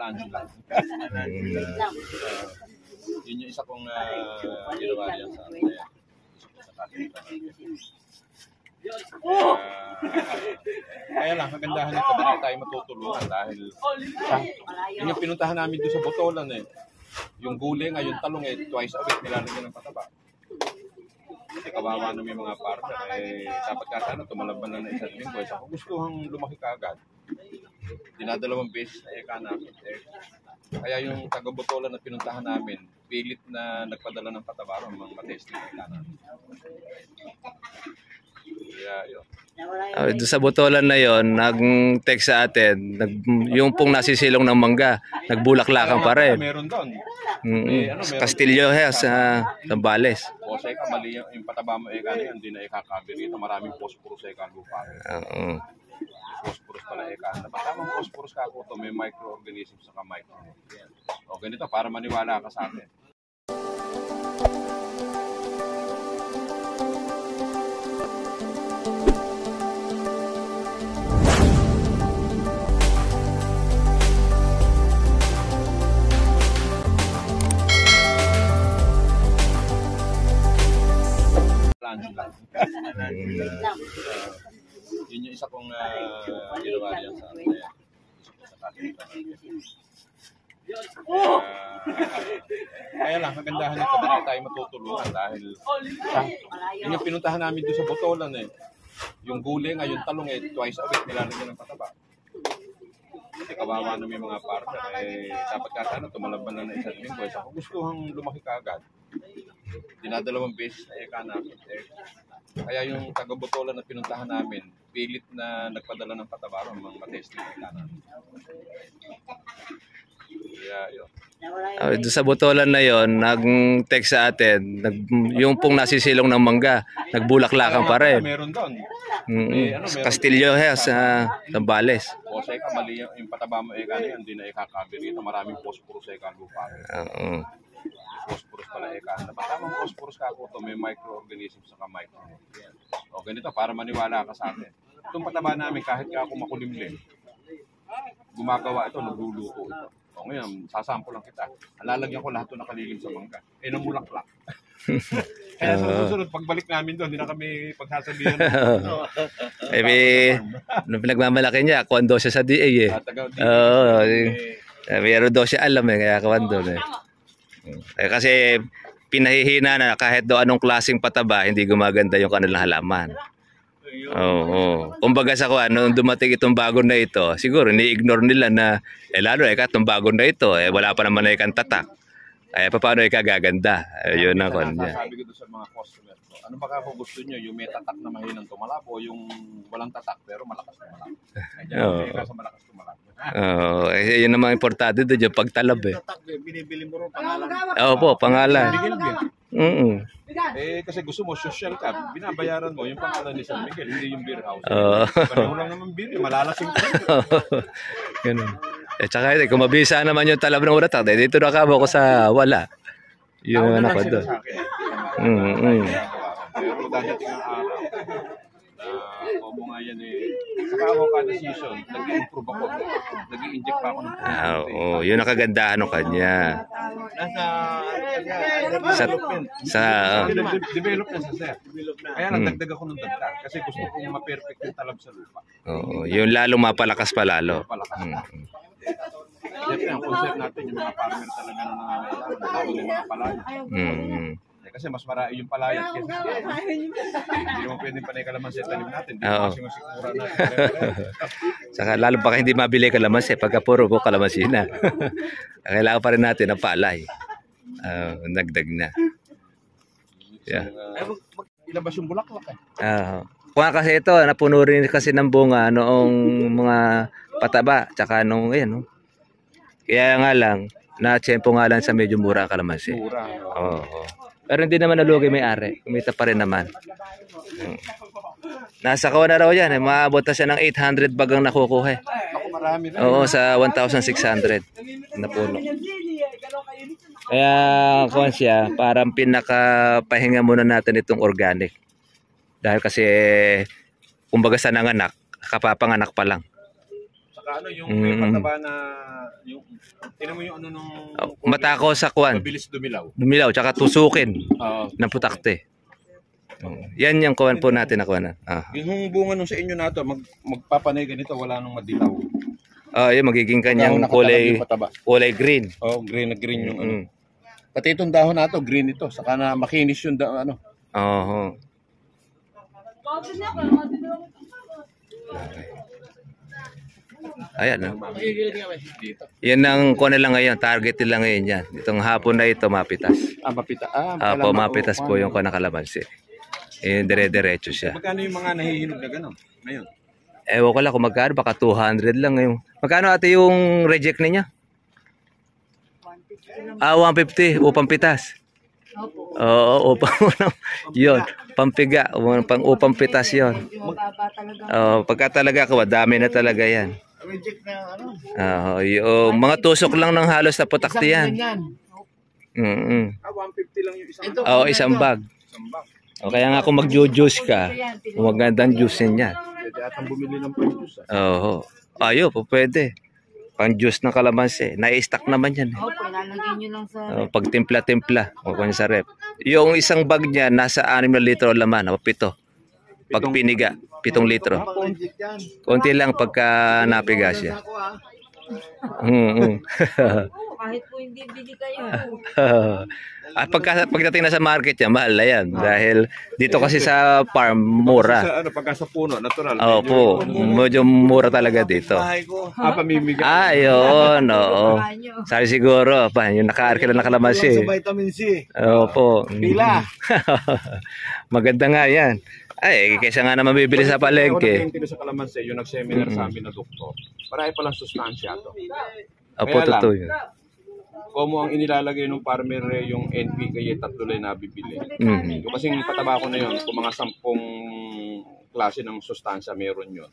Lunch lang. Yun yung isa kong ginawa niya sa kaya lang, kagandahan nito, hindi tayo matutulungan dahil yun yung pinuntahan namin doon sa Botolan eh. Yung gulay nga, yung talong eh, twice a week nilalagyan ng pataba. Kasi kawawa na may mga partner eh, dapat ka sana tumalaban na isang linggo. Eh, kung gusto hang lumaki ka agad, dinadalawang beses na eka namin. Kaya yung taga-Botolan na pinuntahan namin, pilit na nagpadala ng pataba ng mga matesting na eka namin. Yeah, yun. Doon sa Botolan na yon, nag-text sa atin, yung pong nasisilong ng mangga, nagbulaklakan pa rin. Meron doon. Castillo sa Zambales. O sa eka, mali yung pataba mo eka na yan, hindi na ikakabi rito. Maraming phosphorus sa eka lupa. Phosphorus pala eka. Napatamang phosphorus ka ako ito, may microorganisms sa micro. O ganito, para maniwala ka sa atin. Lunch lang. Yun yung isa kong ginawa niya sa kaya lang, kagandahan nito, hindi tayo matutulungan dahil yun yung pinuntahan namin doon sa Botolan eh. Yung gulay nga, yung talong eh, twice a week nilalagyan ng pataba. Kasi kawawa na may mga partner eh, dapat ka sana tumalaban na isang linggo. Eh, kung gusto hang lumaki ka agad, dinadalawang beses na eka namin. Kaya yung taga-Botolan na pinuntahan namin, pilit na nagpadala ng pataba ng mga matesting na eka namin. Yeah, yun. Doon sa Botolan na yon, nag-text sa atin, yung pong nasisilong ng mangga, nagbulaklakan pa rin. Meron doon. Castillo sa Zambales. O sa eka, mali yung pataba mo eka na yan, hindi na ikakabi rito. Maraming phosphorus sa eka lupa. Phosphorus pala eka. Napatamang phosphorus ka ako ito, may microorganisms sa micro. O ganito, para maniwala ka sa atin. Itong pataba namin, kahit ka ako makulimlim, gumagawa ito, nagluluto ito. O ngayon, sasample lang kita. Alalagyan ko lahat ito nakalilim sa mangga. Eh, namulaklak. Kaya sa susunod, pagbalik namin doon, hindi na kami pagsasabihan. Nung pinagmamalaki niya, kwando siya sa DA eh. Meron daw siya alam eh, kaya kwando eh. Kasi pinahihina na kahit do anong klaseng pataba, hindi gumaganda yung kanilang halaman. Kumbaga sa kuan, nung dumating itong bago na ito, siguro ni-ignore nila na lalo itong bago na ito, wala pa naman na ikang tatak. Paano ikagaganda? Yun ang kon niya. Sabi ko doon sa mga customer ko, ano ba kung gusto nyo, yung may tatak na mahinang tumalab o yung walang tatak pero malakas tumalab? Kaya sa malakas tumalab. Yun naman importante doon yung pagtalab eh. Binibili mo rin pangalan. Opo, pangalan. Kasi gusto mo social ka, binabayaran mo yung pangalan ni San Miguel, hindi yung beer house. Pareho lang naman beer, malalasing ko. Ganun. Tsaka kung mabisa naman yung talab ng urat, dito na kamo ko sa wala. Yung anak ko doon. Pero dadating ang araw na mo nga yan eh. Saka ako kada season, nag-improve ako. Nag-i-inject pa ako ng yun ang kagandahan ng kanya. Develop na sa sir. Kaya nagdagdag ako ng dagdag kasi gusto kong ma-perfect yung talab sa lupa. Yung lalo mapalakas pa lalo. Siyempre, ang concept natin, yung mga farmer talaga na nangangailangan, yung mga palaya. Kasi mas marami yung palaya. Hindi naman pwedeng panay kalamansi tanim natin. Hindi kasi masikura natin. Saka lalo pa hindi mabili kalamansi pagka puro po kalamansi na. Kailangan pa rin natin ang palay. Nagdag na. Ilabas yung bulaklak eh. Kung kasi ito, napuno rin kasi ng bunga noong mga pataba. Tsaka nung kaya nga lang, na-tsempo nga lang sa medyo mura ang kalamansi. Pero hindi naman nalugi may-ari. Kumita pa rin naman. Nasa kawa na raw yan. Maabot na siya ng 800 bagang nakukuha. Marami rin. Oo, sa 1,600 na puno. Kaya kuwan siya, parang pinakapahinga muna natin itong organic. Dahil kasi, kumbaga sa nanganak, kapapanganak pa lang. Saka Saka ano, yung may pataba na, yung, tinan mo yung ano nung... Matako sa kwan. Mabilis dumilaw. Dumilaw, tsaka tusukin Oo. ng putakte. Yan yung kuwan po natin na kuwanan. Yung bunga nung sa inyo na to, magpapanay ganito, wala nung madilaw. Yung magiging kanyang kulay green. Oh, green na green yung ano. Pati itong dahon na to, green ito. Saka na makinis yung ano. Oo. Ayan na. Yan ang kuwan na lang ngayon, target nila ngayon yan. Itong hapon na ito mapitas. Mapita. Mapitas po yung kuwan na kalamansi. Dire-diretso siya. Magkano yung mga nahihinog na gano'n ngayon? Ewan ko lang kung magkano, baka 200 lang ngayon. Magkano ate yung reject niya? 150 upang pitas. Oo, upang yun, pampiga, upang pitas yun. Pagka talaga ko, dami na talaga yan. Reject na ano? Yung mga tusok lang ng halos na putakti yan. 150 lang yung isang Isang bag. Isang bag. Kaya nga kung mag-juice ka, magandang juice yan. Pwede atang bumili ng pan-juice. Ayun, pwede. Pang-juice ng kalamansi. Na-stack naman yan. Opo, ilalagay nyo lang sa... Pag timpla-timpla, o kung sa rep. Yung isang bag niya, nasa 6 na litro laman, o 7. Pag piniga, 7 litro. Konti lang pagka napiga siya. Kahit po hindi bili kayo. At pagdating na sa market niya, mahal na yan. Dahil dito kasi sa farm, mura. Pagka sa puno, natural. Opo, medyo mura talaga dito. Pamimigay. Yun, oo. Sabi siguro, yung naka-arkila na kalamansi. Sa vitamin C. Opo. Pila. Maganda nga yan. Kaysa nga naman bibili sa palengke. Ako sa kalamansi, yung nag-seminar sa amin na doktor. Marami palang sustansya to. Opo, totoo yun. Kung ang inilalagay ng farmer yung NPK, tatlo lang nabibili. Yung kasing pataba ko na yun, kung mga 10 klase ng sustansya meron yun.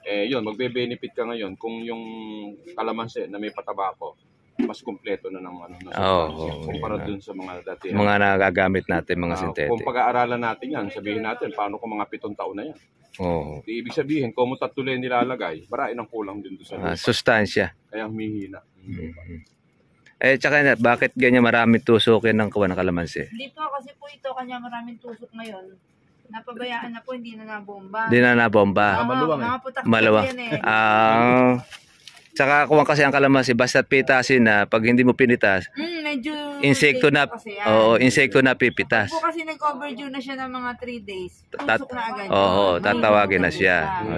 Yun, magbe-benefit ka ngayon kung yung kalamansi na may pataba ko, mas kumpleto na ng ano, sustansya. Kumpara dun sa mga dati. Mga nagagamit natin, mga synthetic. Kung pag-aaralan natin yan, sabihin natin, paano kung mga 7 taon na yan? Ibig sabihin, kung mo tatlo lang nilalagay, marami ng kulang din doon sa lupa. Sustansya. Kaya humihina. Tsaka bakit ganyan maraming tusukin ng kuwan ng kalamansi? Hindi po, kasi po ito, kanya maraming tusok ngayon. Napabayaan na po, hindi na nabomba. Hindi na nabomba. Mga putak Maluwang. yan eh. Tsaka kuwan kasi ang kalamansi, basta pitasin na, pag hindi mo pinitas, Medyo insekto na, insekto na pipitas. po kasi nag-overdue na siya ng mga 3 days. Tusok na agad. Tatawagin na siya.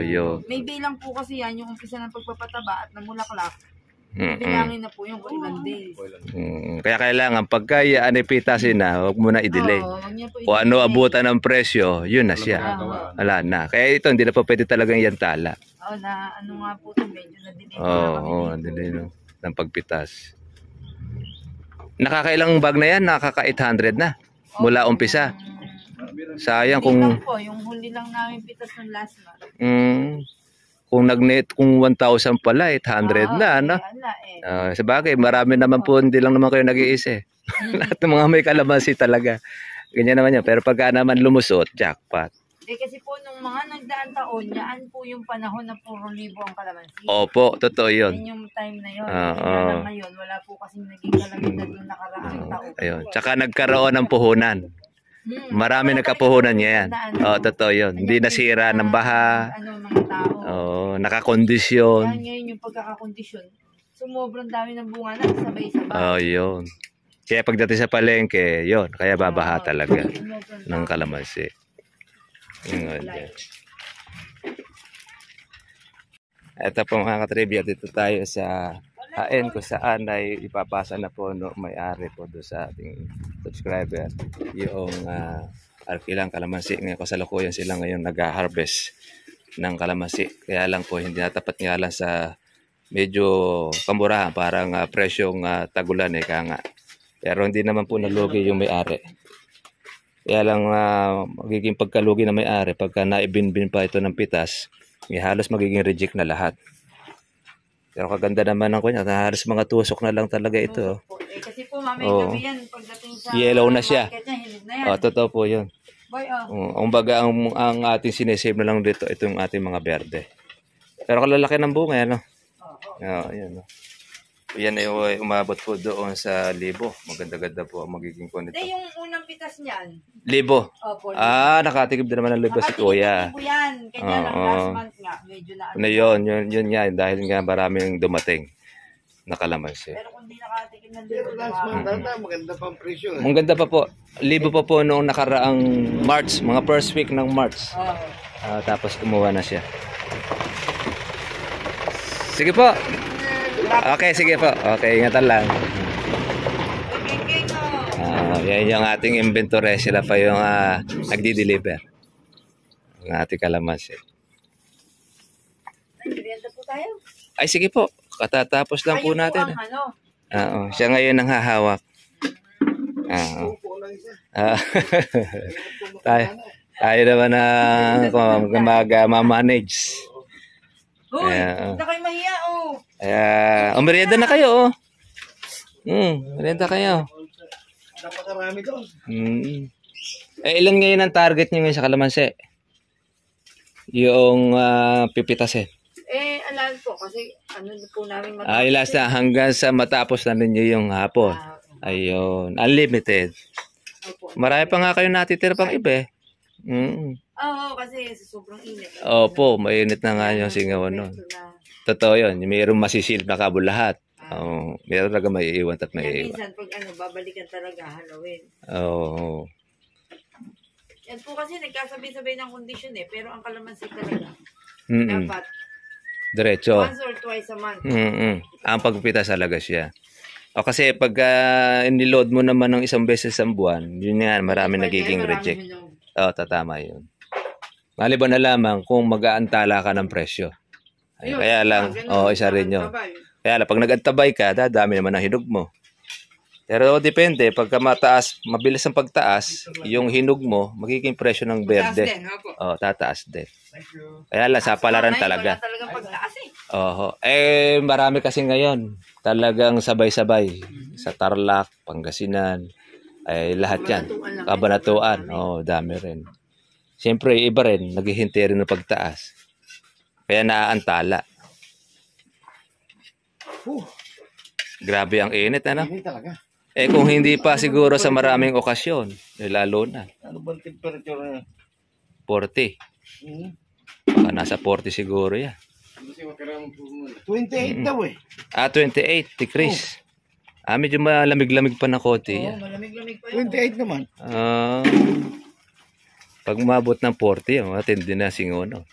May bilang po kasi yan, yung umpisa ng pagpapataba at namulaklak. Bilangin na po yung ilang days. Kaya kailangan pagka pitasin na, huwag mo na i-delay. Kung ano abutan ng presyo, yun na siya. Wala na. Kaya ito, hindi na pa pwede talagang yan tala. Na ano nga po ito, medyo na-delay. Na-delay ng pagpitas. Nakakailang bag na yan? Nakaka-800 na. Mula umpisa. Sayang kung... po, yung huli lang namin pitas ng last month. Kung kung 1,000 pala, 800 na, ano? Sa bagay, marami naman po, hindi lang naman kayo nag-iisa. Lahat ng mga may kalamansi talaga. Ganyan naman yan. Pero pagka naman lumusot, jackpot. Kasi po, nung mga nagdaan taon, yan po yung panahon na puro libo ang kalamansi. Opo, totoo yun. Yan yung time na yun. Kaya ngayon, wala po kasing naging kalamidad nung nakaraang taon. Ayun. Tsaka nagkaroon ng puhunan. Marami nagkapuhunan niya yan. Totoo yun. Hindi nasira ng baha. Mga tao. Nakakondisyon. Yan ngayon yung pagkakakondisyon. Sumobrang dami ng bunga na sabay-sabay. Yun. Kaya pagdating sa palengke, yun. Kaya babaha talaga ng kalamansi. Ito po mga katribya. Dito tayo sa hain kung saan ay ipapasa na po may-ari po doon sa ating subscriber yung arkilang kalamansi. Ngayon kasalukuyan sila ngayon nag-harvest ng kalamansi. Kaya lang po hindi natapat nga lang sa medyo kamurahan, parang presyong tagulan nga. Pero hindi naman po nalugi yung may-ari. Kaya lang magiging pagkalugi na may-ari pagka naibinbin pa ito ng pitas, halos magiging reject na lahat. Pero kaganda naman ng kunya, halos mga tusok na lang talaga ito. Kasi po mamaya gabi yan, pagdating sa yellow na siya. Hilig na yan. Totoo po yun. Umbaga ang ating sinesave na lang dito, ito yung ating mga berde. Pero kalalaki ng bunga, ano? Oo, yan. Yan ay umabot po doon sa 1,000. Maganda-ganda po ang magiging ko nito. Hindi, yung unang pitas niyan. 1,000. Opo. Nakatigib din naman ng 1,000 si Kuya. Nakatinig yan. Kanya lang last month nga. Medyo na Ano yun nga, dahil nga maraming dumating na kalamansi. Pero kung di nakatikim ng Pero libo, last month, maganda pang presyo. Ang ganda pa po. 1,000 pa po noong nakaraang March, mga first week ng March. Tapos kumuha na siya. Sige po. Okay, sige po. Okay, ingatan lang. Yan yung ating inventory. Sila pa yung nagdi-deliver. Ang ating kalamansi. Nagbibienta po tayo. Ay, sige po. Katatapos lang po Ayun natin. ang ano. Oo, siya ngayon ang hahawak. Tayo naman na mag-manage. Uy, hindi kayo mahiya, Merienda na kayo, merienda kayo. Napakarami doon. Ilan ngayon ang target nyo ngayon sa kalamansi? Yung pipitasin. Alam po, kasi ano po namin Ilas na hanggang sa matapos na ninyo yung hapon. Ayun, unlimited. Marami pa nga kayo natitira pang iba eh. Oo, kasi sobrang init. Opo, mainit na nga yung singawan nun. Totoo yun, mayroong masisilip na kabo lahat. Meron talaga may iiwan at may iiwan. Minsan pag babalikan talaga, halawin. Oo. Yan po kasi nagkasabay-sabay ng kondisyon pero ang kalamansi talaga. Mm-mm. Dapat Diretso. once or twice a month. Ang pagpitas talaga siya. Kasi pag iniload mo naman ng isang beses sa buwan, yun nga, marami nagiging reject. Tatama yun. Maliban na lamang kung mag-aantala ka ng presyo. Kaya lang, isa rin yun. Kaya lang, pag nag-antabay ka, dadami naman ang hinog mo. Pero depende, pagka mataas, mabilis ang pagtaas, yung hinog mo, magiging presyo ng berde. Tataas din. Kaya lang, sa palaran talaga. Wala talagang pagtaas Marami kasi ngayon, talagang sabay-sabay. Sa Tarlac, Pangasinan, lahat yan. Kabanatuan, dami rin. Siyempre, iba rin, naghihintay rin ng pagtaas. Kaya naaantala. Grabe ang init, ano? Hindi talaga. Kung hindi pa siguro sa maraming okasyon, lalo na. Ano bang temperature na? 40. Baka nasa 40 siguro yan. 28 daw 28 degrees. Medyo malamig-lamig pa na konti yan. Malamig-lamig pa yun. 28 naman. Pag umabot ng 40, matindi na singono.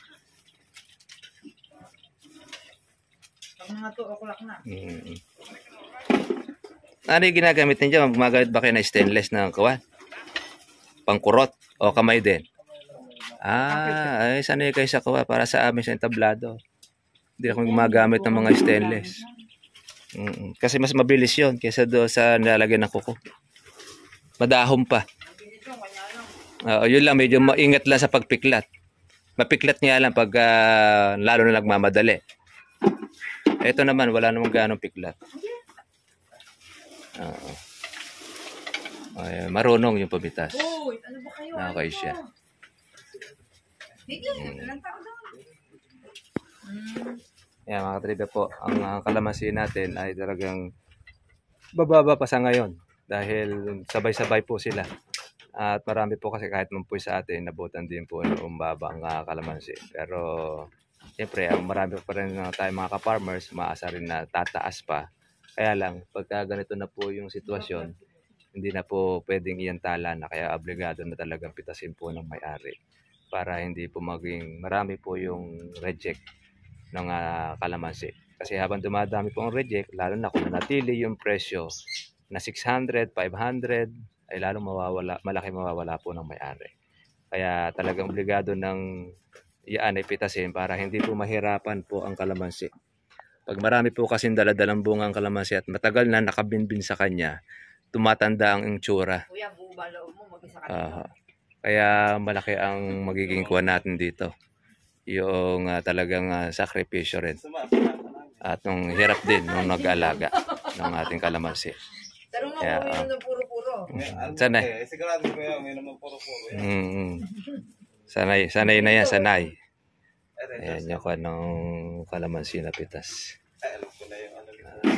Pag mga 2 o'clock na. Ano yung ginagamit ninyo? Gumagamit ba kayo na stainless na kawan? Pangkurot? O kamay din? Sanay kayo sa kawan para sa amin sa entablado. Hindi ako gumagamit ng mga stainless. Kasi mas mabilis yun kaysa doon sa nilalagyan ng kuko. Madahom pa. Yun lang, medyo maingat lang sa pagpiklat. Mapiklat niya lang pag lalo na nagmamadali. Ito naman, wala namang ganong piklat. Marunong yung pabitas. Uy, ano ba kayo? Okay siya. Ilang tao daw? Yan mga katribe po, ang kalamansi natin ay talagang bababa pa sa ngayon dahil sabay-sabay po sila. At marami po kasi kahit man po sa atin, nabutan din po ng umbaba ang kalamansi. Pero siyempre, marami pa rin tayo mga ka-farmers, maasa rin na tataas pa. Kaya lang, pagka ganito na po yung sitwasyon, hindi na po pwedeng iantala na kaya obligado na talagang pitasin po ng may-ari para hindi po maging marami po yung reject ng kalamansi. Kasi habang dumadami po ang reject, lalo na kung nanatili yung presyo na 600, 500, ay lalong malaki mawawala po ng may-ari. Kaya talagang obligado ng iyan ay pitasin para hindi po mahirapan po ang kalamansi. Pag marami po kasing daladalang bunga ang kalamansi at matagal na nakabinbin sa kanya, tumatanda ang itsura. Kuya, buo ba loob mo mag-isa ka? Kaya malaki ang magiging kuha natin dito. Yung talagang sakripisyo rin. At nung hirap din nung nag-alaga ng ating kalamansi. Pero makuha ng puro-puro. Sanay. Sigurado ko yan, may naman puro-puro yan. Sanay na yan, sanay. Ayan yung kanong kalamansi na pitas. ko na yung ano.